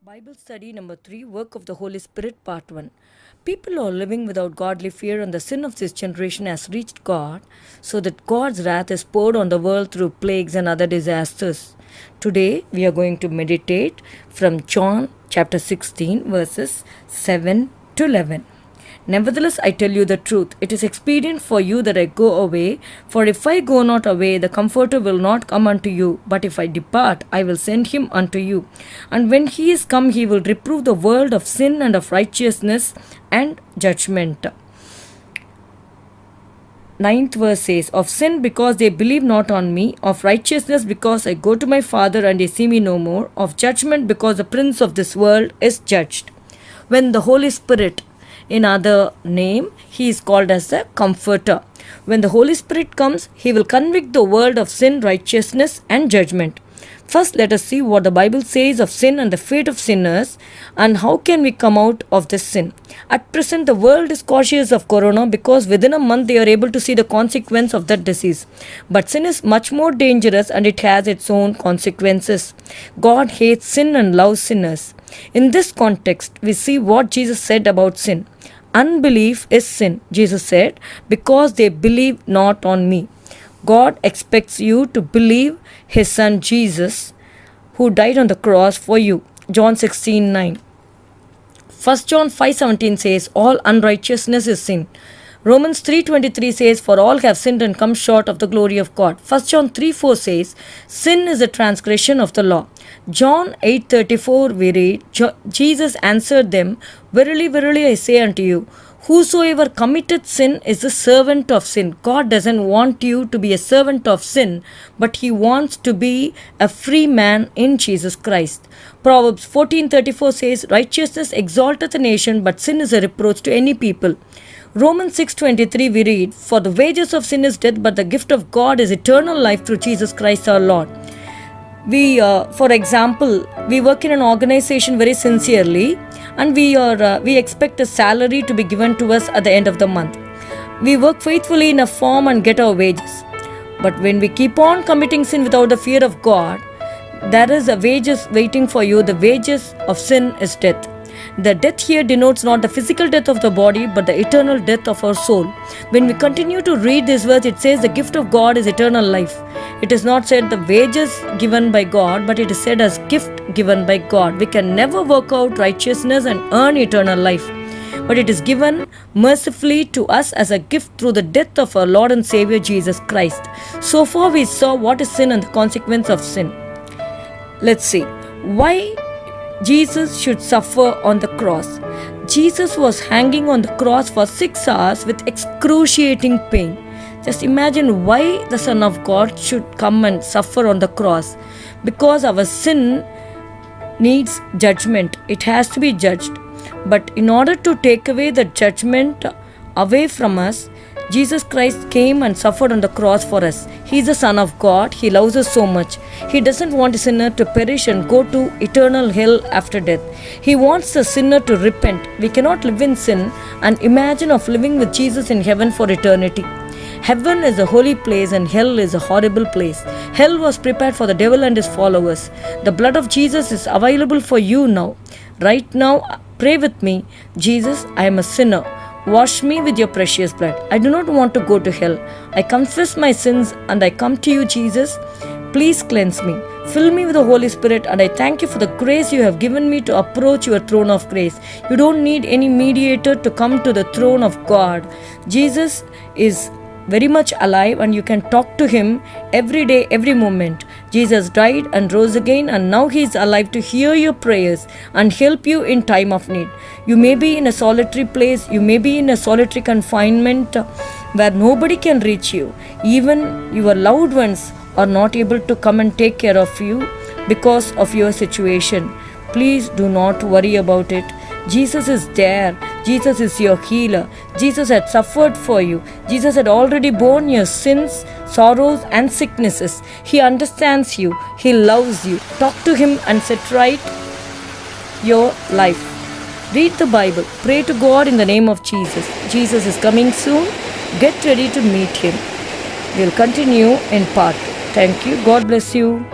Bible study number 3, Work of the Holy Spirit, part 1. People are living without godly fear, and the sin of this generation has reached God, so that God's wrath is poured on the world through plagues and other disasters. Today, we are going to meditate from John chapter 16, verses 7 to 11. Nevertheless, I tell you the truth. It is expedient for you that I go away. For if I go not away, the Comforter will not come unto you. But if I depart, I will send him unto you. And when he is come, he will reprove the world of sin and of righteousness and judgment. 9th verse says, Of sin because they believe not on me, of righteousness because I go to my Father and they see me no more, of judgment because the prince of this world is judged. When the Holy Spirit, in other name, he is called as the Comforter. When the Holy Spirit comes, he will convict the world of sin, righteousness and judgment. First, let us see what the Bible says of sin and the fate of sinners, and how can we come out of this sin. At present, the world is cautious of corona because within a month they are able to see the consequence of that disease. But sin is much more dangerous and it has its own consequences. God hates sin and loves sinners. In this context, we see what Jesus said about sin. Unbelief is sin, Jesus said, because they believe not on me. God expects you to believe his son Jesus, who died on the cross for you. John 16:9. 1 John 5:17 says, All unrighteousness is sin. Romans 3:23 says, For all have sinned and come short of the glory of God. 1 John 3:4 says, Sin is a transgression of the law. John 8:34 we read, Jesus answered them, Verily, verily, I say unto you, whosoever committeth sin is a servant of sin. God doesn't want you to be a servant of sin, but he wants to be a free man in Jesus Christ. Proverbs 14:34 says, Righteousness exalteth a nation, but sin is a reproach to any people. Romans 6:23 we read, For the wages of sin is death, but the gift of God is eternal life through Jesus Christ our Lord. For example, we work in an organization very sincerely, and we expect a salary to be given to us at the end of the month. We work faithfully in a firm and get our wages. But when we keep on committing sin without the fear of God, there is a wages waiting for you. The wages of sin is death. The death here denotes not the physical death of the body, but the eternal death of our soul. When we continue to read this verse, it says the gift of God is eternal life. It is not said the wages given by God, but it is said as gift given by God. We can never work out righteousness and earn eternal life, but it is given mercifully to us as a gift through the death of our Lord and Savior Jesus Christ. So far we saw what is sin and the consequence of sin. Let's see why Jesus should suffer on the cross. Jesus was hanging on the cross for 6 hours with excruciating pain. Just imagine why the Son of God should come and suffer on the cross. Because our sin needs judgment. It has to be judged. But in order to take away the judgment away from us, Jesus Christ came and suffered on the cross for us. He is the Son of God. He loves us so much. He doesn't want a sinner to perish and go to eternal hell after death. He wants the sinner to repent. We cannot live in sin and imagine of living with Jesus in heaven for eternity. Heaven is a holy place and hell is a horrible place. Hell was prepared for the devil and his followers. The blood of Jesus is available for you now. Right now, pray with me. Jesus, I am a sinner. Wash me with your precious blood. I do not want to go to hell. I confess my sins and I come to you, Jesus. Please cleanse me. Fill me with the Holy Spirit, and I thank you for the grace you have given me to approach your throne of grace. You don't need any mediator to come to the throne of God. Jesus is very much alive and you can talk to him every day, every moment. Jesus died and rose again, and now he is alive to hear your prayers and help you in time of need. You may be in a solitary place, you may be in a solitary confinement where nobody can reach you. Even your loved ones are not able to come and take care of you because of your situation. Please do not worry about it. Jesus is there. Jesus is your healer. Jesus had suffered for you. Jesus had already borne your sins, sorrows and sicknesses. He understands you. He loves you. Talk to him and set right your life. Read the Bible. Pray to God in the name of Jesus. Jesus is coming soon. Get ready to meet him. We'll continue in part 2. Thank you. God bless you.